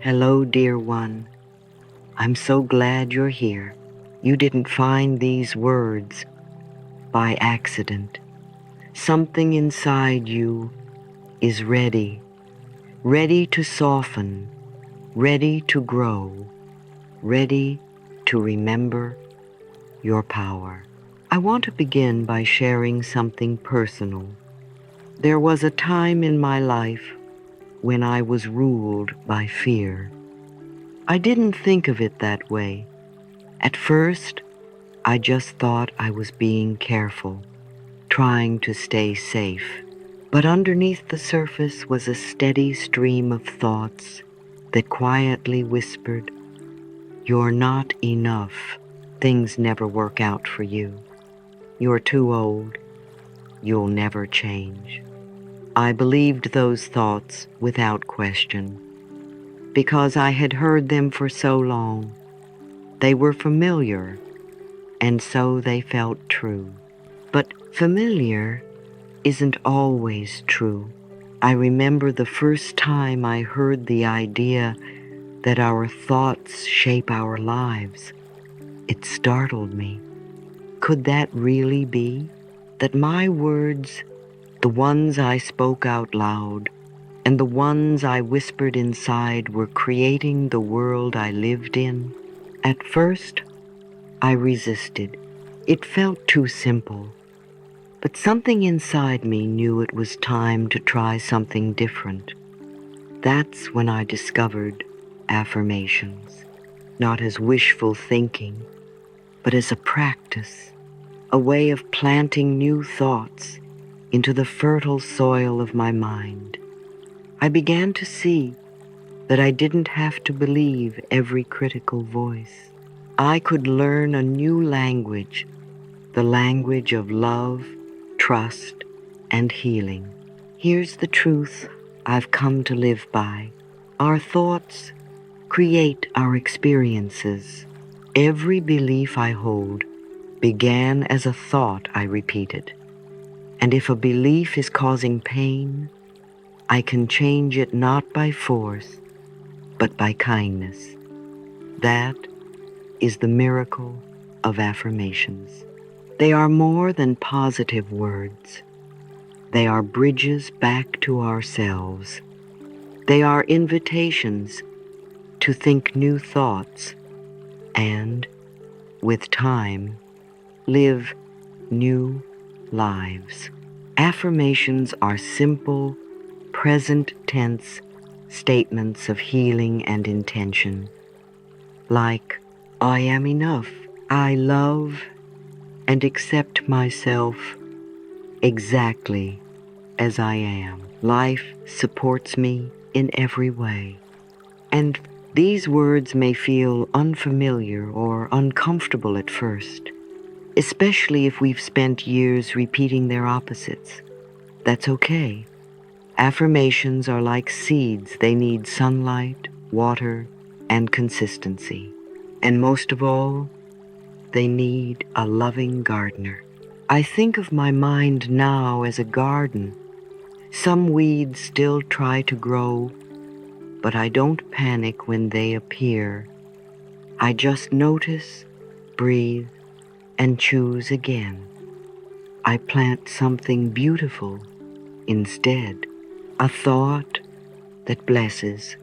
Hello, dear one. I'm so glad you're here. You didn't find these words by accident. Something inside you is ready, ready to soften, ready to grow, ready to remember your power. I want to begin by sharing something personal. There was a time in my life when I was ruled by fear. I didn't think of it that way. At first, I just thought I was being careful, trying to stay safe. But underneath the surface was a steady stream of thoughts that quietly whispered, "You're not enough. Things never work out for you. You're too old. You'll never change." I believed those thoughts without question, because I had heard them for so long. They were familiar, and so they felt true. But familiar isn't always true. I remember the first time I heard the idea that our thoughts shape our lives. It startled me. Could that really be? That my words, the ones I spoke out loud, and the ones I whispered inside, were creating the world I lived in? At first, I resisted. It felt too simple. But something inside me knew it was time to try something different. That's when I discovered affirmations, not as wishful thinking, but as a practice, a way of planting new thoughts into the fertile soil of my mind. I began to see that I didn't have to believe every critical voice. I could learn a new language, the language of love, trust, and healing. Here's the truth I've come to live by. Our thoughts create our experiences. Every belief I hold began as a thought I repeated. And if a belief is causing pain, I can change it not by force, but by kindness. That is the miracle of affirmations. They are more than positive words. They are bridges back to ourselves. They are invitations to think new thoughts and, with time, live new lives. Affirmations are simple, present tense statements of healing and intention, like, "I am enough. I love and accept myself exactly as I am. Life supports me in every way." And these words may feel unfamiliar or uncomfortable at first, especially if we've spent years repeating their opposites. That's okay. Affirmations are like seeds. They need sunlight, water, and consistency. And most of all, they need a loving gardener. I think of my mind now as a garden. Some weeds still try to grow, but I don't panic when they appear. I just notice, breathe, and choose again. I plant something beautiful instead. A thought that blesses,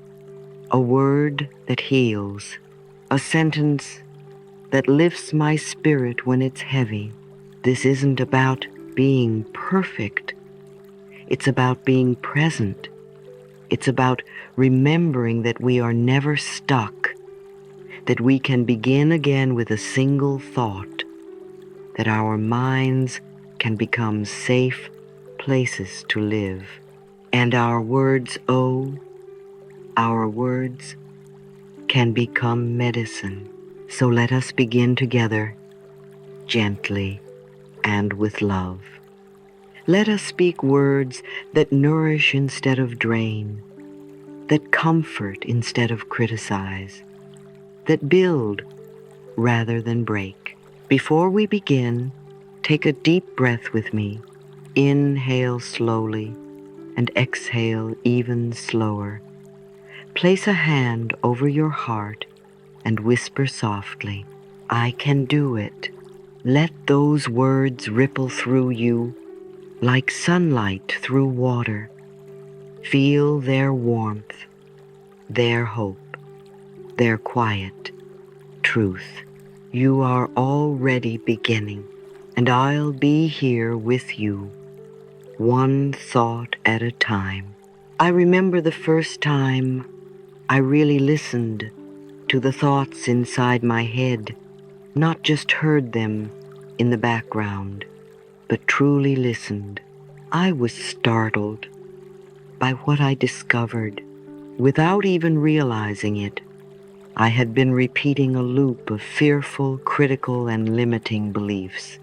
a word that heals, a sentence that lifts my spirit when it's heavy. This isn't about being perfect. It's about being present. It's about remembering that we are never stuck, that we can begin again with a single thought, that our minds can become safe places to live. And our words, oh, our words can become medicine. So let us begin together, gently and with love. Let us speak words that nourish instead of drain, that comfort instead of criticize, that build rather than break. Before we begin, take a deep breath with me. Inhale slowly and exhale even slower. Place a hand over your heart and whisper softly, "I can do it." Let those words ripple through you like sunlight through water. Feel their warmth, their hope, their quiet truth. You are already beginning, and I'll be here with you, one thought at a time. I remember the first time I really listened to the thoughts inside my head, not just heard them in the background, but truly listened. I was startled by what I discovered. Without even realizing it, I had been repeating a loop of fearful, critical, and limiting beliefs.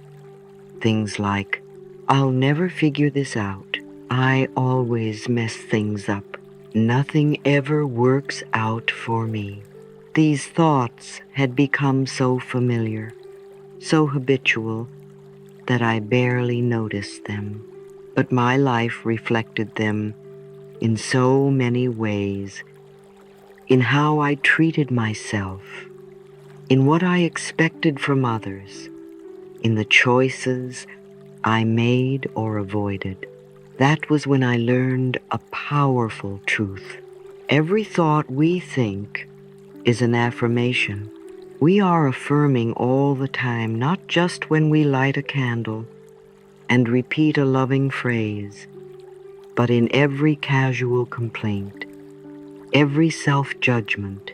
Things like, "I'll never figure this out. I always mess things up. Nothing ever works out for me." These thoughts had become so familiar, so habitual, that I barely noticed them. But my life reflected them in so many ways, in how I treated myself, in what I expected from others, in the choices I made or avoided. That was when I learned a powerful truth. Every thought we think is an affirmation. We are affirming all the time, not just when we light a candle and repeat a loving phrase, but in every casual complaint, every self-judgment,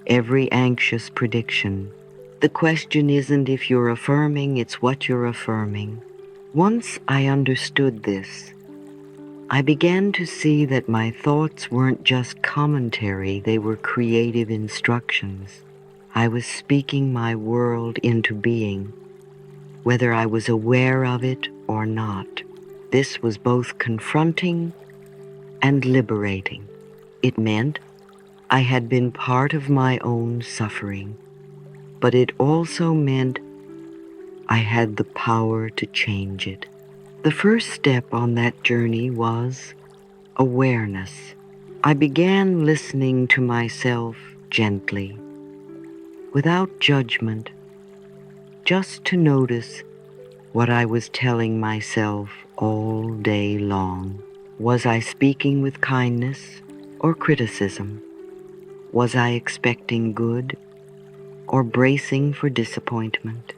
every anxious prediction. The question isn't if you're affirming, it's what you're affirming. Once I understood this, I began to see that my thoughts weren't just commentary, they were creative instructions. I was speaking my world into being, whether I was aware of it or not. This was both confronting and liberating. It meant I had been part of my own suffering, but it also meant I had the power to change it. The first step on that journey was awareness. I began listening to myself gently, without judgment, just to notice what I was telling myself all day long. Was I speaking with kindness or criticism? Was I expecting good or bracing for disappointment?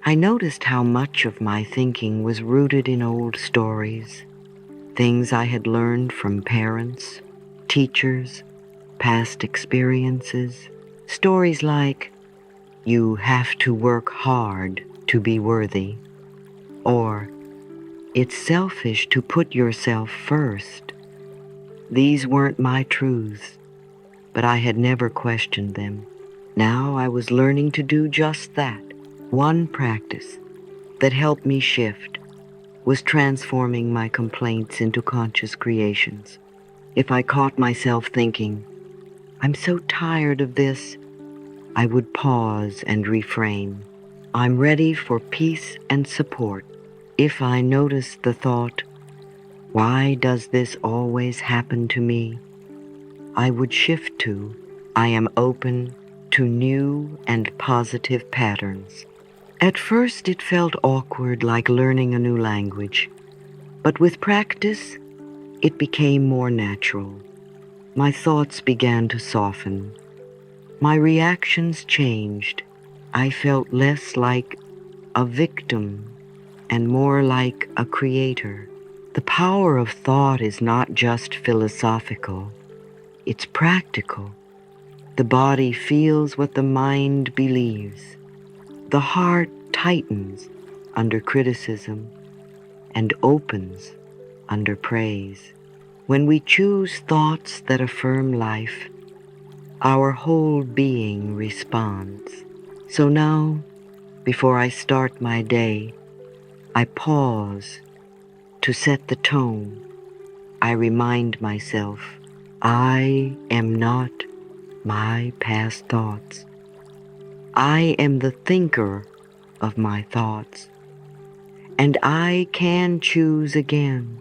I noticed how much of my thinking was rooted in old stories, things I had learned from parents, teachers, past experiences. Stories like, "You have to work hard to be worthy," or "It's selfish to put yourself first." These weren't my truths, but I had never questioned them. Now I was learning to do just that. One practice that helped me shift was transforming my complaints into conscious creations. If I caught myself thinking, "I'm so tired of this," I would pause and reframe. "I'm ready for peace and support." If I noticed the thought, "Why does this always happen to me?" I would shift to, "I am open to new and positive patterns." At first it felt awkward, like learning a new language, but with practice, it became more natural. My thoughts began to soften. My reactions changed. I felt less like a victim and more like a creator. The power of thought is not just philosophical, it's practical. The body feels what the mind believes. The heart tightens under criticism and opens under praise. When we choose thoughts that affirm life, our whole being responds. So now, before I start my day, I pause to set the tone. I remind myself, I am not my past thoughts. I am the thinker of my thoughts, and I can choose again.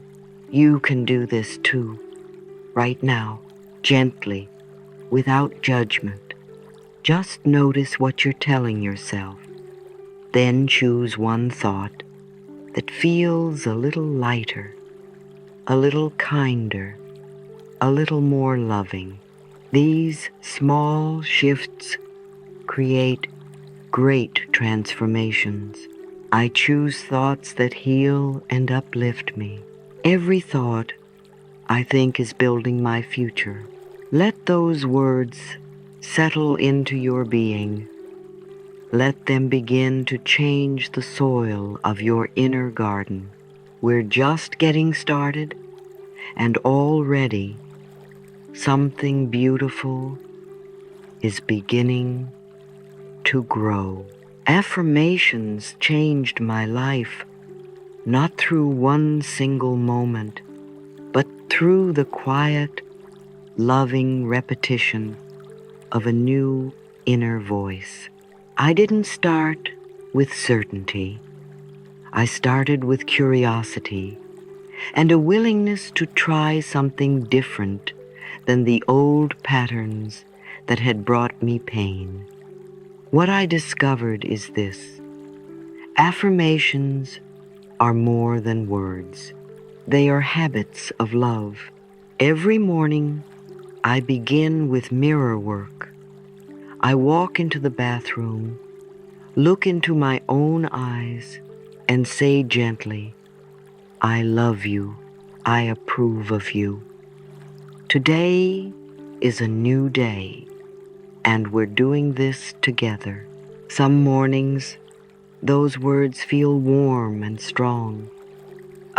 You can do this too, right now, gently, without judgment. Just notice what you're telling yourself. Then choose one thought that feels a little lighter, a little kinder, a little more loving. These small shifts create great transformations. I choose thoughts that heal and uplift me. Every thought I think is building my future. Let those words settle into your being. Let them begin to change the soil of your inner garden. We're just getting started, and already something beautiful is beginning to grow. Affirmations changed my life, not through one single moment, but through the quiet, loving repetition of a new inner voice. I didn't start with certainty. I started with curiosity and a willingness to try something different than the old patterns that had brought me pain. What I discovered is this: affirmations are more than words. They are habits of love. Every morning, I begin with mirror work. I walk into the bathroom, look into my own eyes, and say gently, "I love you. I approve of you." Today is a new day, and we're doing this together. Some mornings, those words feel warm and strong.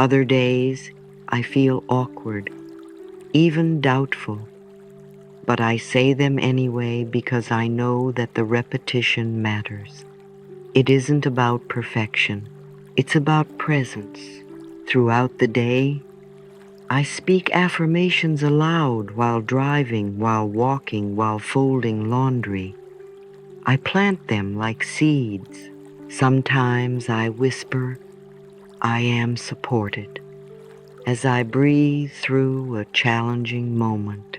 Other days, I feel awkward, even doubtful. But I say them anyway because I know that the repetition matters. It isn't about perfection. It's about presence. Throughout the day, I speak affirmations aloud while driving, while walking, while folding laundry. I plant them like seeds. Sometimes I whisper, "I am supported," as I breathe through a challenging moment.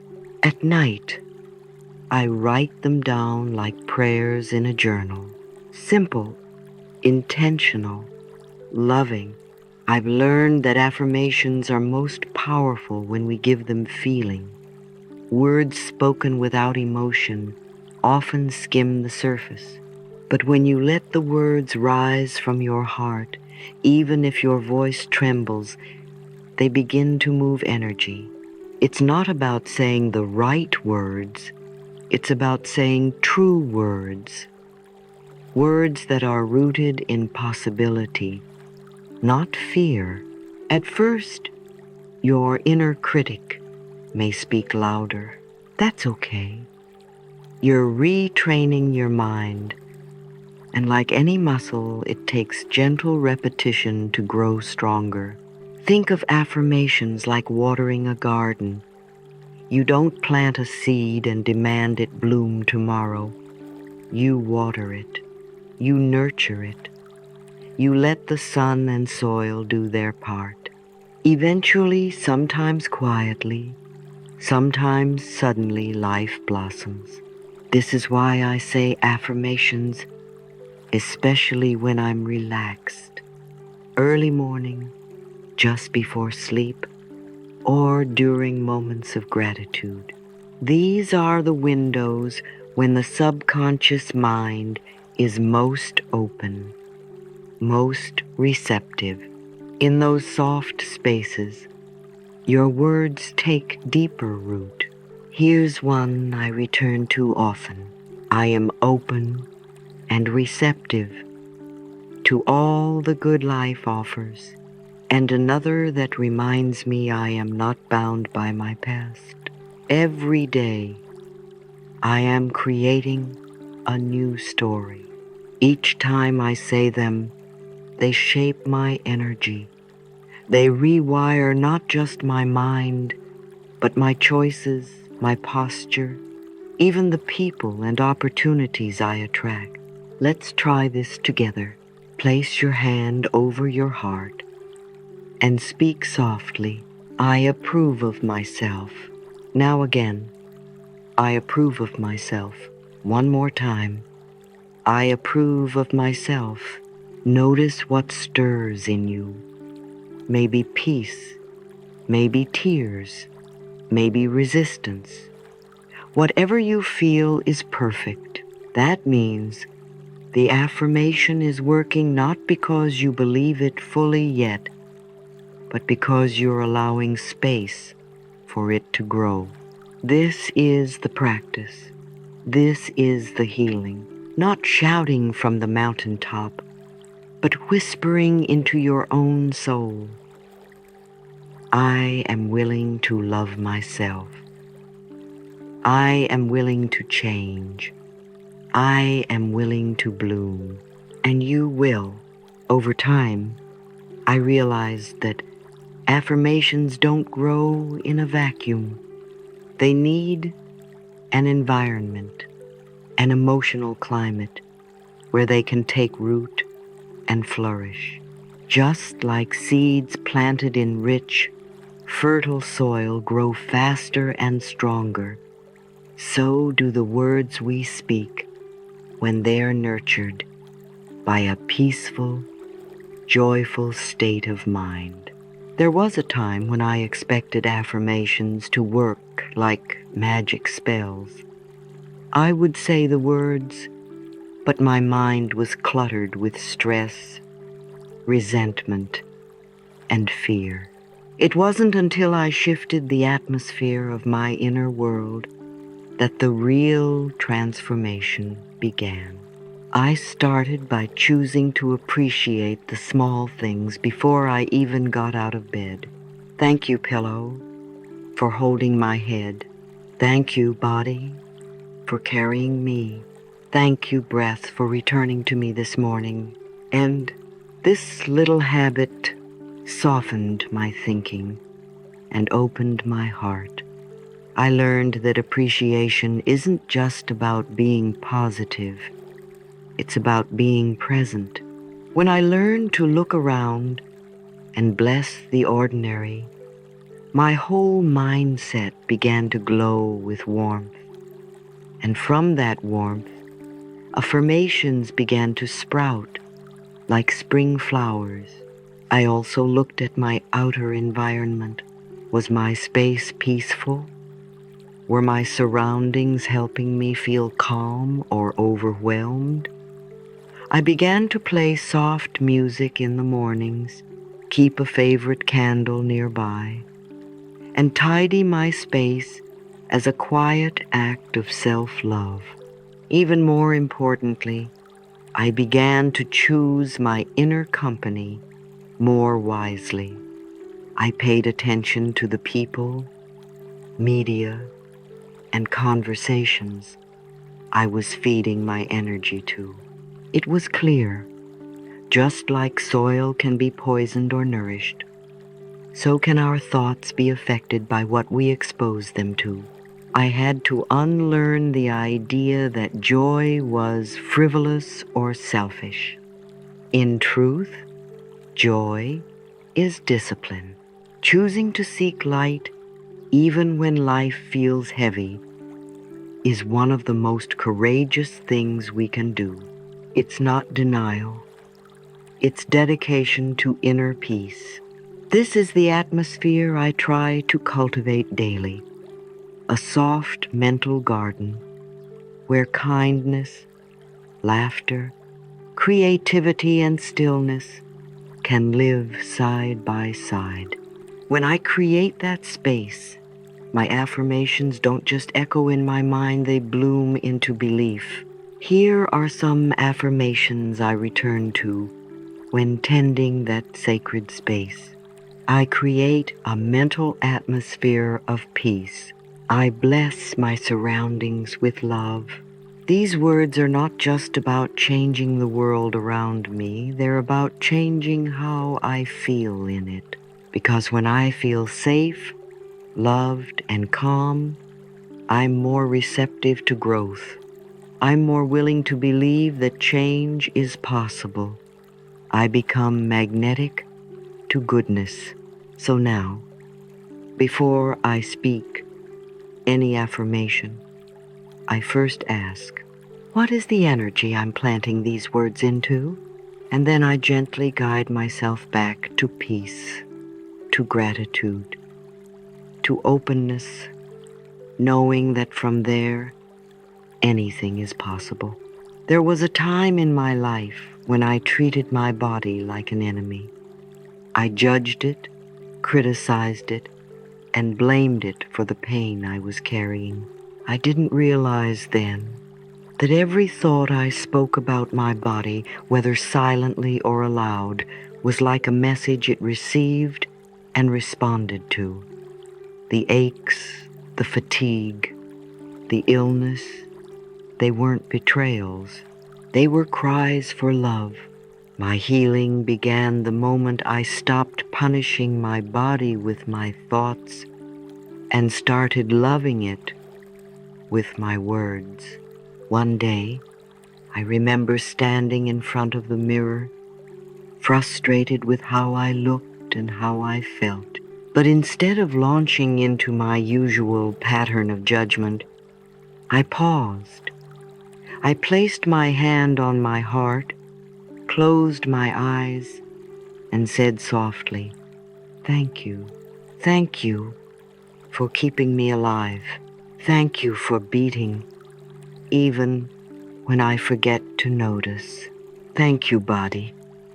At night, I write them down like prayers in a journal. Simple, intentional, loving. I've learned that affirmations are most powerful when we give them feeling. Words spoken without emotion often skim the surface. But when you let the words rise from your heart, even if your voice trembles, they begin to move energy. It's not about saying the right words. It's about saying true words. Words that are rooted in possibility, not fear. At first, your inner critic may speak louder. That's okay. You're retraining your mind, and like any muscle, it takes gentle repetition to grow stronger. Think of affirmations like watering a garden. You don't plant a seed and demand it bloom tomorrow. You water it. You nurture it. You let the sun and soil do their part. Eventually, sometimes quietly, sometimes suddenly, life blossoms. This is why I say affirmations, especially when I'm relaxed. Early morning, just before sleep, or during moments of gratitude. These are the windows when the subconscious mind is most open, most receptive. In those soft spaces, your words take deeper root. Here's one I return to often. I am open and receptive to all the good life offers, and another that reminds me I am not bound by my past. Every day, I am creating a new story. Each time I say them, they shape my energy. They rewire not just my mind, but my choices, my posture, even the people and opportunities I attract. Let's try this together. Place your hand over your heart and speak softly, "I approve of myself." Now again, I approve of myself. One more time. I approve of myself. Notice what stirs in you. Maybe peace, maybe tears, maybe resistance. Whatever you feel is perfect. That means the affirmation is working not because you believe it fully yet, but because you're allowing space for it to grow. This is the practice. This is the healing. Not shouting from the mountaintop, but whispering into your own soul. I am willing to love myself. I am willing to change. I am willing to bloom. And you will. Over time, I realized that affirmations don't grow in a vacuum. They need an environment, an emotional climate where they can take root and flourish. Just like seeds planted in rich, fertile soil grow faster and stronger, so do the words we speak when they're nurtured by a peaceful, joyful state of mind. There was a time when I expected affirmations to work like magic spells. I would say the words, but my mind was cluttered with stress, resentment, and fear. It wasn't until I shifted the atmosphere of my inner world that the real transformation began. I started by choosing to appreciate the small things before I even got out of bed. Thank you, pillow, for holding my head. Thank you, body, for carrying me. Thank you, breath, for returning to me this morning. And this little habit softened my thinking and opened my heart. I learned that appreciation isn't just about being positive. It's about being present. When I learned to look around and bless the ordinary, my whole mindset began to glow with warmth. And from that warmth, affirmations began to sprout like spring flowers. I also looked at my outer environment. Was my space peaceful? Were my surroundings helping me feel calm or overwhelmed? I began to play soft music in the mornings, keep a favorite candle nearby, and tidy my space as a quiet act of self-love. Even more importantly, I began to choose my inner company more wisely. I paid attention to the people, media, and conversations I was feeding my energy to. It was clear, just like soil can be poisoned or nourished, so can our thoughts be affected by what we expose them to. I had to unlearn the idea that joy was frivolous or selfish. In truth, joy is discipline. Choosing to seek light even when life feels heavy is one of the most courageous things we can do. It's not denial. It's dedication to inner peace. This is the atmosphere I try to cultivate daily. A soft mental garden where kindness, laughter, creativity, and stillness can live side by side. When I create that space, my affirmations don't just echo in my mind, they bloom into belief. Here are some affirmations I return to when tending that sacred space. I create a mental atmosphere of peace. I bless my surroundings with love. These words are not just about changing the world around me, they're about changing how I feel in it. Because when I feel safe, loved, and calm, I'm more receptive to growth. I'm more willing to believe that change is possible. I become magnetic to goodness. So now, before I speak any affirmation, I first ask, what is the energy I'm planting these words into? And then I gently guide myself back to peace, to gratitude, to openness, knowing that from there, anything is possible. There was a time in my life when I treated my body like an enemy. I judged it, criticized it, and blamed it for the pain I was carrying. I didn't realize then that every thought I spoke about my body, whether silently or aloud, was like a message it received and responded to. The aches, the fatigue, the illness, they weren't betrayals. They were cries for love. My healing began the moment I stopped punishing my body with my thoughts and started loving it with my words. One day, I remember standing in front of the mirror, frustrated with how I looked and how I felt. But instead of launching into my usual pattern of judgment, I paused. I placed my hand on my heart, closed my eyes, and said softly, "Thank you. Thank you for keeping me alive. Thank you for beating, even when I forget to notice. Thank you, body,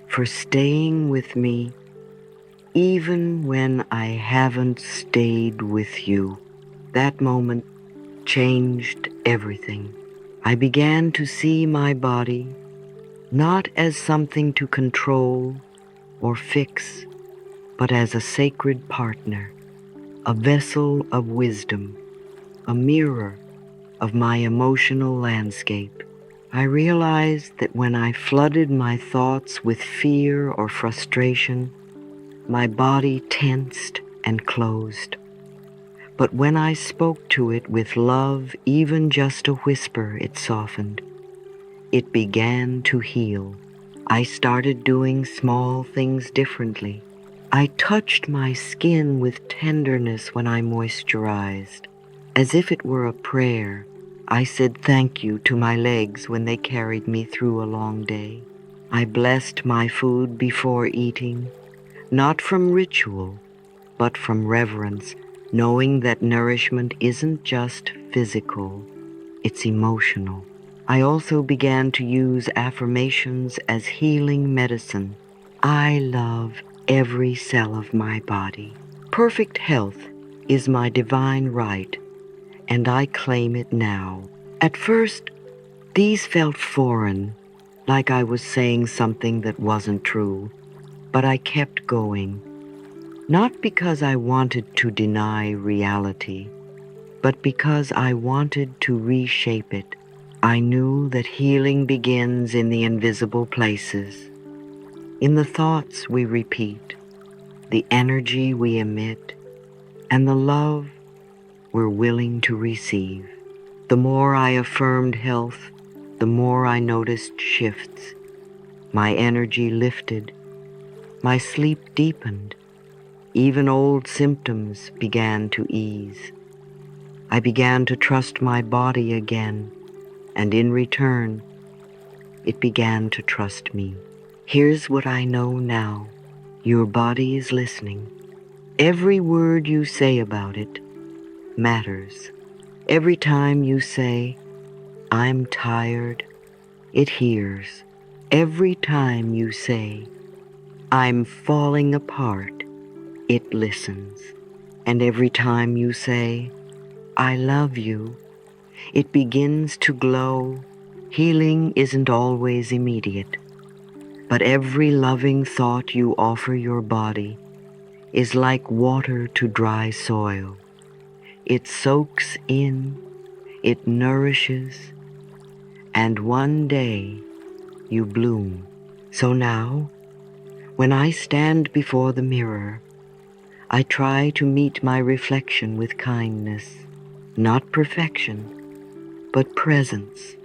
for staying with me even when I haven't stayed with you." That moment changed everything. I began to see my body not as something to control or fix, but as a sacred partner, a vessel of wisdom, a mirror of my emotional landscape. I realized that when I flooded my thoughts with fear or frustration, my body tensed and closed. But when I spoke to it with love, even just a whisper, it softened. It began to heal. I started doing small things differently. I touched my skin with tenderness when I moisturized. As if it were a prayer, I said thank you to my legs when they carried me through a long day. I blessed my food before eating, not from ritual, but from reverence, knowing that nourishment isn't just physical, it's emotional. I also began to use affirmations as healing medicine. I love every cell of my body. Perfect health is my divine right, and I claim it now. At first, these felt foreign, like I was saying something that wasn't true, but I kept going. Not because I wanted to deny reality, but because I wanted to reshape it. I knew that healing begins in the invisible places, in the thoughts we repeat, the energy we emit, and the love we're willing to receive. The more I affirmed health, the more I noticed shifts. My energy lifted, my sleep deepened, even old symptoms began to ease. I began to trust my body again, and in return, it began to trust me. Here's what I know now. Your body is listening. Every word you say about it matters. Every time you say, "I'm tired," it hears. Every time you say, "I'm falling apart," it listens. And every time you say, "I love you," it begins to glow. Healing isn't always immediate, but every loving thought you offer your body is like water to dry soil. It soaks in, it nourishes, and one day you bloom. So now, when I stand before the mirror, I try to meet my reflection with kindness, not perfection, but presence,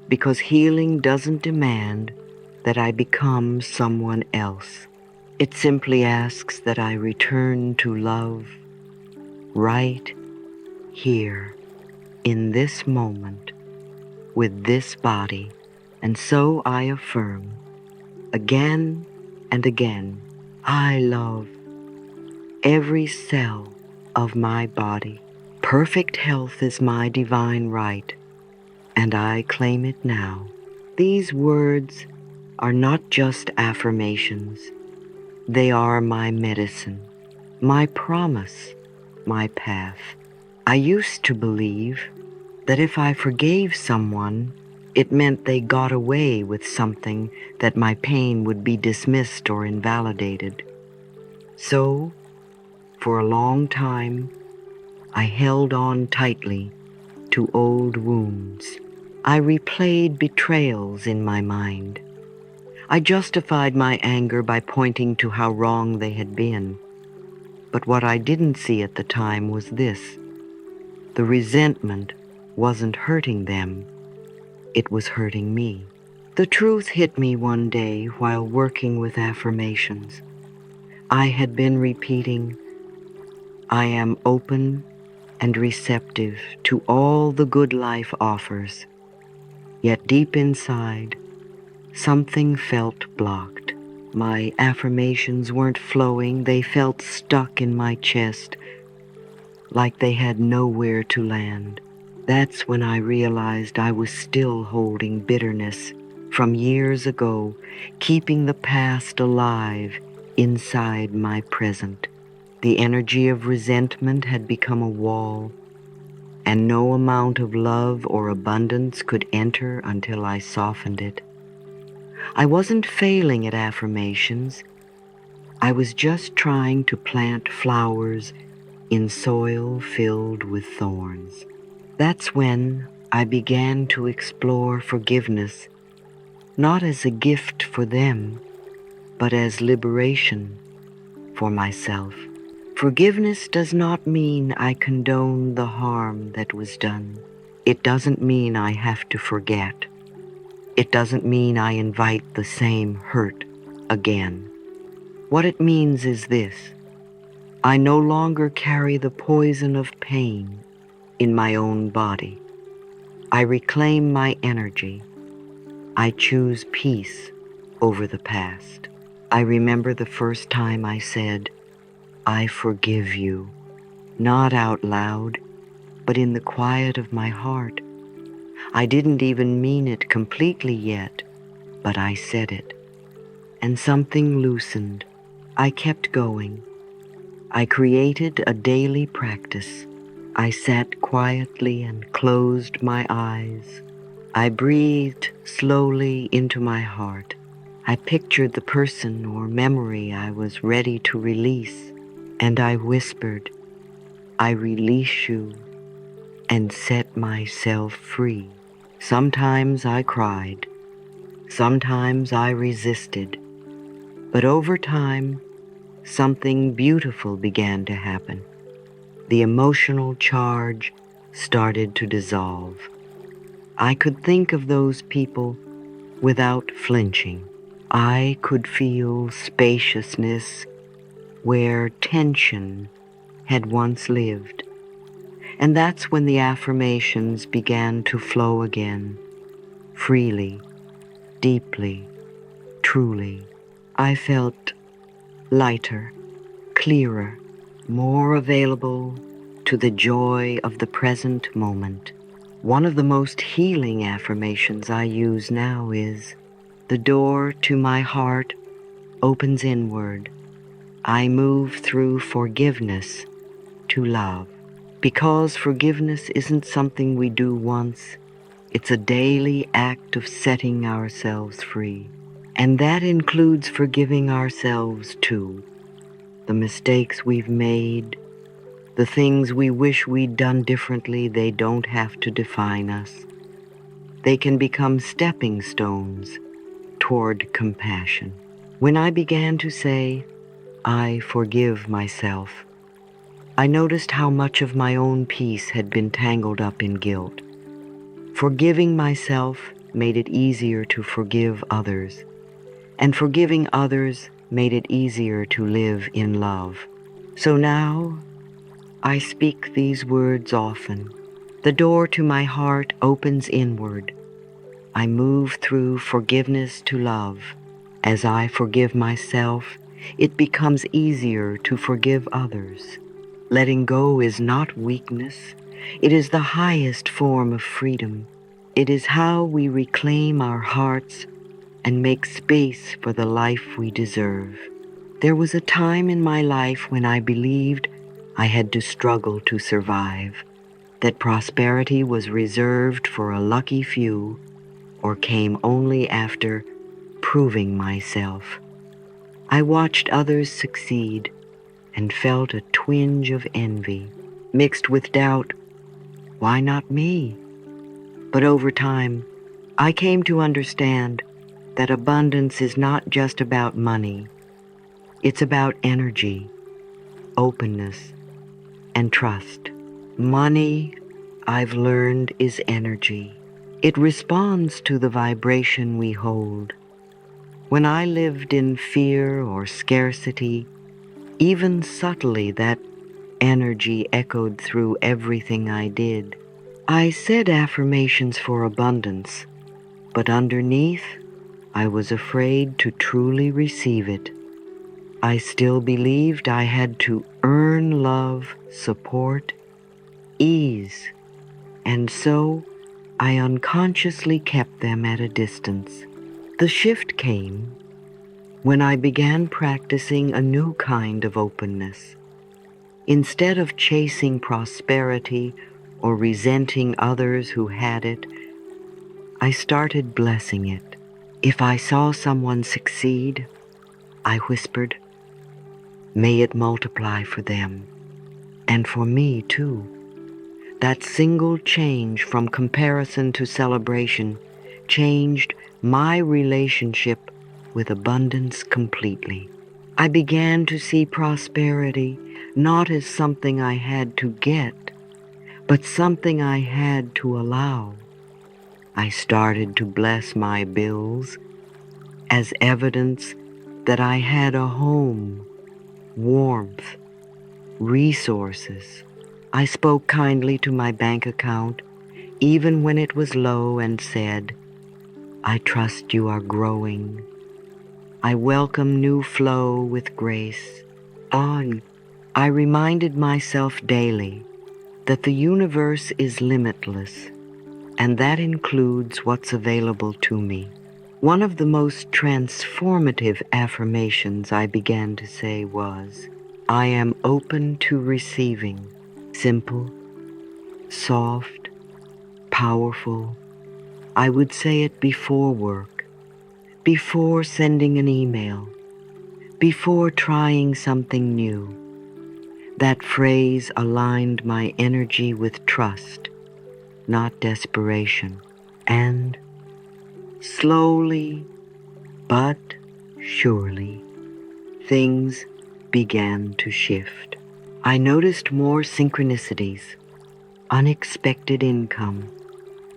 because healing doesn't demand that I become someone else. It simply asks that I return to love right here, in this moment. with this body, and so I affirm again and again, I love every cell of my body. Perfect health is my divine right, and I claim it now. These words are not just affirmations. They are my medicine, my promise, my path. I used to believe that if I forgave someone, it meant they got away with something, that my pain would be dismissed or invalidated. So, for a long time, I held on tightly to old wounds. I replayed betrayals in my mind. I justified my anger by pointing to how wrong they had been. But what I didn't see at the time was this: the resentment wasn't hurting them, it was hurting me. The truth hit me one day while working with affirmations. I had been repeating, I am open and receptive to all the good life offers. Yet deep inside, something felt blocked. My affirmations weren't flowing, they felt stuck in my chest, like they had nowhere to land. That's when I realized I was still holding bitterness from years ago, keeping the past alive inside my present. The energy of resentment had become a wall, and no amount of love or abundance could enter until I softened it. I wasn't failing at affirmations. I was just trying to plant flowers in soil filled with thorns. That's when I began to explore forgiveness, not as a gift for them, but as liberation for myself. Forgiveness does not mean I condone the harm that was done. It doesn't mean I have to forget. It doesn't mean I invite the same hurt again. What it means is this: I no longer carry the poison of pain in my own body. I reclaim my energy. I choose peace over the past. I remember the first time I said, I forgive you, not out loud, but in the quiet of my heart. I didn't even mean it completely yet, but I said it, and something loosened. I kept going. I created a daily practice. I sat quietly and closed my eyes. I breathed slowly into my heart. I pictured the person or memory I was ready to release, and I whispered, I release you and set myself free. Sometimes I cried. Sometimes I resisted. But over time, something beautiful began to happen. The emotional charge started to dissolve. I could think of those people without flinching. I could feel spaciousness where tension had once lived. And that's when the affirmations began to flow again, freely, deeply, truly. I felt lighter, clearer, more available to the joy of the present moment. One of the most healing affirmations I use now is, the door to my heart opens inward. I move through forgiveness to love. Because forgiveness isn't something we do once, it's a daily act of setting ourselves free. And that includes forgiving ourselves too. The mistakes we've made, the things we wish we'd done differently, they don't have to define us. They can become stepping stones toward compassion. When I began to say, I forgive myself, I noticed how much of my own peace had been tangled up in guilt. Forgiving myself made it easier to forgive others, and forgiving others made it easier to live in love. So now, I speak these words often. The door to my heart opens inward. I move through forgiveness to love. As I forgive myself, it becomes easier to forgive others. Letting go is not weakness. It is the highest form of freedom. It is how we reclaim our hearts and make space for the life we deserve. There was a time in my life when I believed I had to struggle to survive, that prosperity was reserved for a lucky few or came only after proving myself. I watched others succeed and felt a twinge of envy, mixed with doubt, why not me? But over time, I came to understand that abundance is not just about money. It's about energy, openness, and trust. Money, I've learned, is energy. It responds to the vibration we hold. When I lived in fear or scarcity, even subtly that energy echoed through everything I did. I said affirmations for abundance, but underneath, I was afraid to truly receive it. I still believed I had to earn love, support, ease, and so I unconsciously kept them at a distance. The shift came when I began practicing a new kind of openness. Instead of chasing prosperity or resenting others who had it, I started blessing it. If I saw someone succeed, I whispered, may it multiply for them, and for me too. That single change from comparison to celebration changed my relationship with abundance completely. I began to see prosperity not as something I had to get, but something I had to allow. I started to bless my bills as evidence that I had a home, warmth, resources. I spoke kindly to my bank account, even when it was low, and said, I trust you are growing. I welcome new flow with grace. On, I reminded myself daily that the universe is limitless, and that includes what's available to me. One of the most transformative affirmations I began to say was, I am open to receiving. Simple, soft, powerful. I would say it before work, before sending an email, before trying something new. That phrase aligned my energy with trust, not desperation. And slowly but surely, things began to shift. I noticed more synchronicities, unexpected income,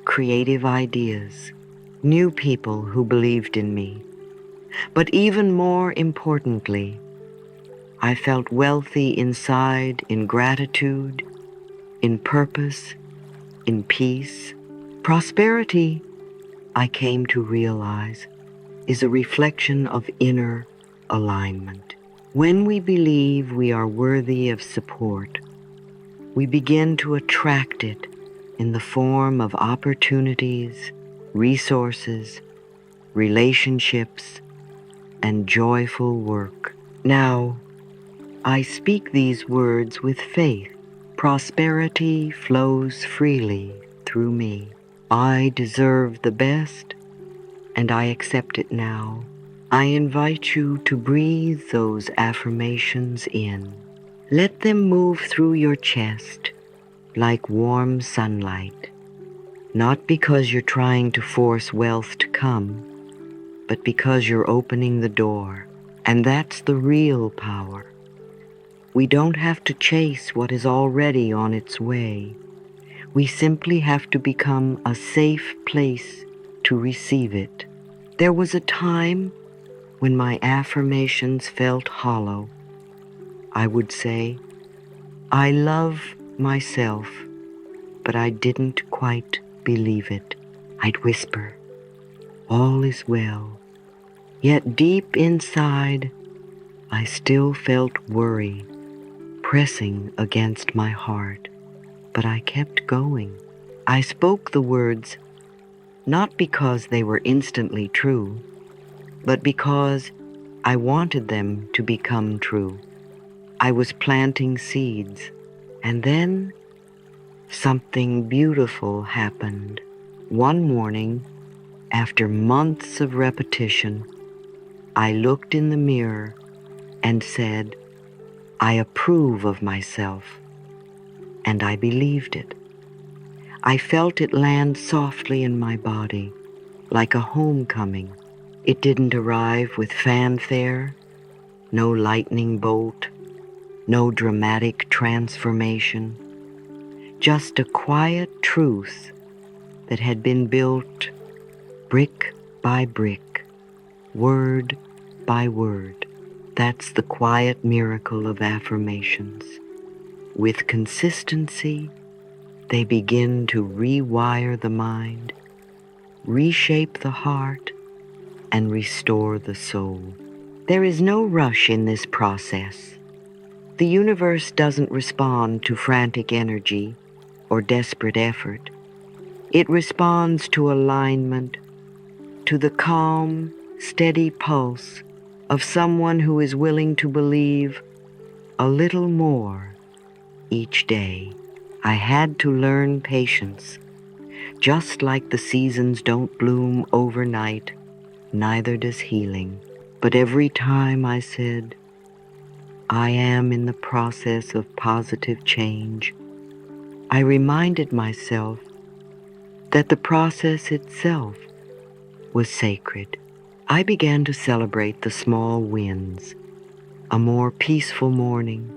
creative ideas, new people who believed in me. But even more importantly, I felt wealthy inside in gratitude, in purpose, in peace. Prosperity, I came to realize, is a reflection of inner alignment. When we believe we are worthy of support, we begin to attract it in the form of opportunities, resources, relationships, and joyful work. Now, I speak these words with faith. Prosperity flows freely through me. I deserve the best, and I accept it now. I invite you to breathe those affirmations in. Let them move through your chest like warm sunlight, not because you're trying to force wealth to come, but because you're opening the door. And that's the real power. We don't have to chase what is already on its way. We simply have to become a safe place to receive it. There was a time when my affirmations felt hollow. I would say, I love myself, but I didn't quite believe it. I'd whisper, All is well. Yet deep inside, I still felt worry pressing against my heart. But I kept going. I spoke the words not because they were instantly true, but because I wanted them to become true. I was planting seeds, and then something beautiful happened. One morning, after months of repetition, I looked in the mirror and said, I approve of myself, and I believed it. I felt it land softly in my body, like a homecoming. It didn't arrive with fanfare, no lightning bolt, no dramatic transformation, just a quiet truth that had been built brick by brick, word by word. That's the quiet miracle of affirmations. With consistency, they begin to rewire the mind, reshape the heart, and restore the soul. There is no rush in this process. The universe doesn't respond to frantic energy or desperate effort. It responds to alignment, to the calm, steady pulse of someone who is willing to believe a little more each day. I had to learn patience. Just like the seasons don't bloom overnight, neither does healing. But every time I said, I am in the process of positive change, I reminded myself that the process itself was sacred. I began to celebrate the small wins, a more peaceful morning,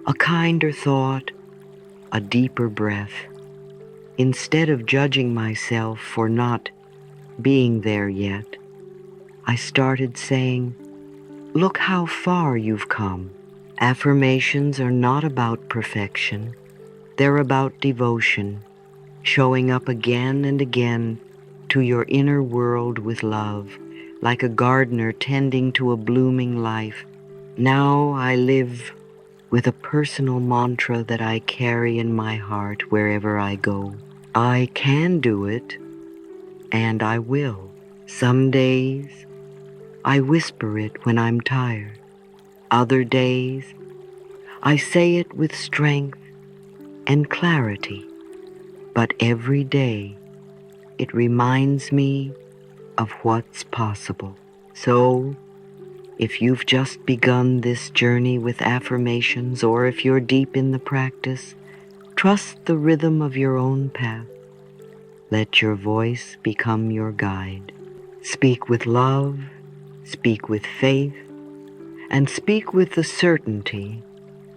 a kinder thought, a deeper breath. Instead of judging myself for not being there yet, I started saying, look how far you've come. Affirmations are not about perfection. They're about devotion, showing up again and again to your inner world with love, like a gardener tending to a blooming life. Now I live with a personal mantra that I carry in my heart wherever I go. I can do it, and I will. Some days, I whisper it when I'm tired. Other days, I say it with strength and clarity. But every day, it reminds me of what's possible. So, if you've just begun this journey with affirmations, or if you're deep in the practice, trust the rhythm of your own path. Let your voice become your guide. Speak with love, speak with faith, and speak with the certainty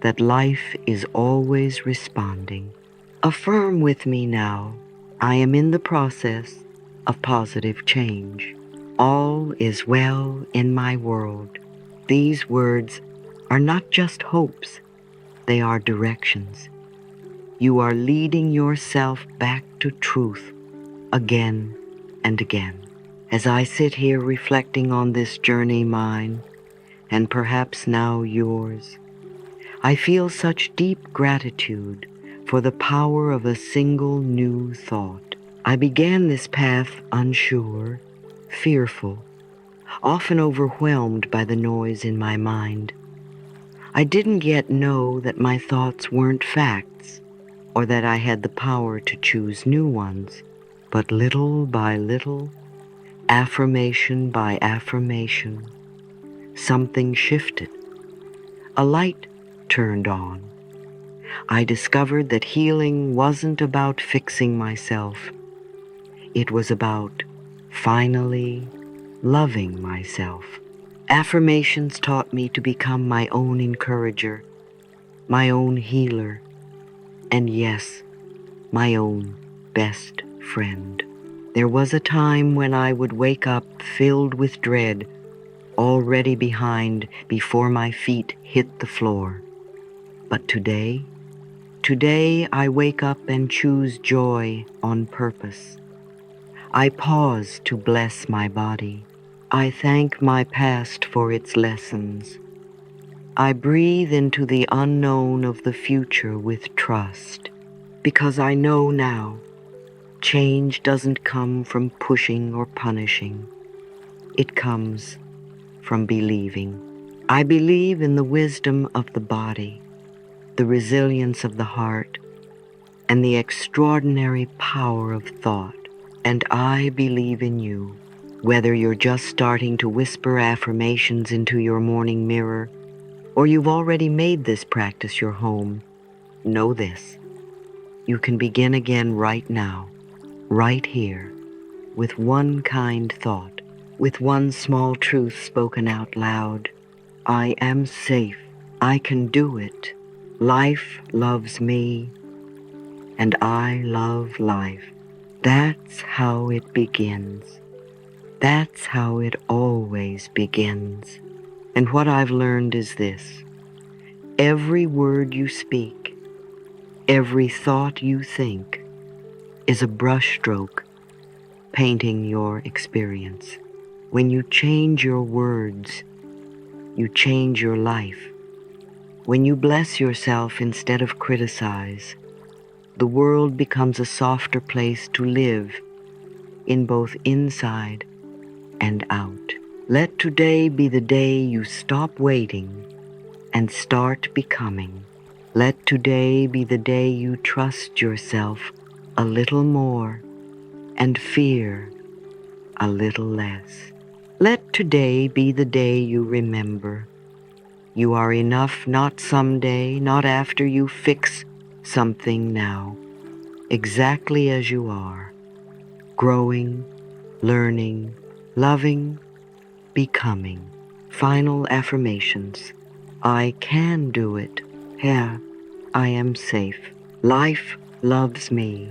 that life is always responding. Affirm with me now, I am in the process of positive change. All is well in my world. These words are not just hopes, they are directions. You are leading yourself back to truth again and again. As I sit here reflecting on this journey mine, and perhaps now yours, I feel such deep gratitude for the power of a single new thought. I began this path unsure, fearful, often overwhelmed by the noise in my mind. I didn't yet know that my thoughts weren't facts, or that I had the power to choose new ones. But little by little, affirmation by affirmation, something shifted. A light turned on. I discovered that healing wasn't about fixing myself. It was about finally loving myself. Affirmations taught me to become my own encourager, my own healer, and yes, my own best friend. There was a time when I would wake up filled with dread, already behind before my feet hit the floor. But today I wake up and choose joy on purpose. I pause to bless my body. I thank my past for its lessons. I breathe into the unknown of the future with trust, because I know now change doesn't come from pushing or punishing. It comes from believing. I believe in the wisdom of the body, the resilience of the heart, and the extraordinary power of thought. And I believe in you. Whether you're just starting to whisper affirmations into your morning mirror, or you've already made this practice your home, know this. You can begin again right now, right here, with one kind thought, with one small truth spoken out loud. I am safe. I can do it. Life loves me, and I love life. That's how it begins. That's how it always begins. And what I've learned is this. Every word you speak, every thought you think, is a brushstroke painting your experience. When you change your words, you change your life. When you bless yourself instead of criticize, the world becomes a softer place to live in both inside and out. Let today be the day you stop waiting and start becoming. Let today be the day you trust yourself a little more and fear a little less. Let today be the day you remember you are enough, not someday, not after you fix something now, exactly as you are, growing, learning, loving, becoming. Final affirmations. I can do it. Yeah, I am safe. Life loves me,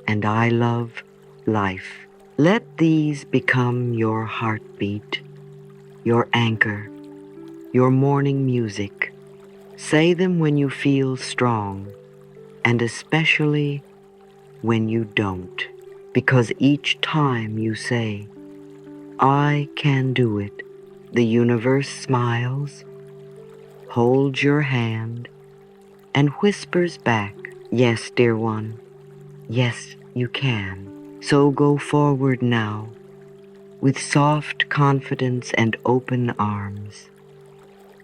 and I love life. Let these become your heartbeat, your anchor, your morning music. Say them when you feel strong, and especially when you don't, because each time you say, I can do it, the universe smiles, holds your hand, and whispers back, yes, dear one, yes, you can. So go forward now, with soft confidence and open arms.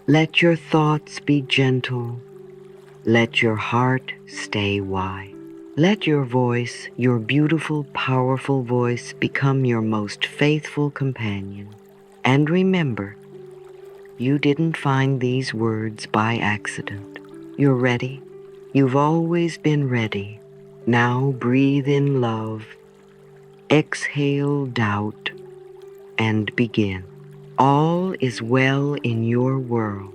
Let your thoughts be gentle. Let your heart stay wide. Let your voice, your beautiful, powerful voice, become your most faithful companion. And remember, you didn't find these words by accident. You're ready. You've always been ready. Now breathe in love, exhale doubt, and begin. All is well in your world.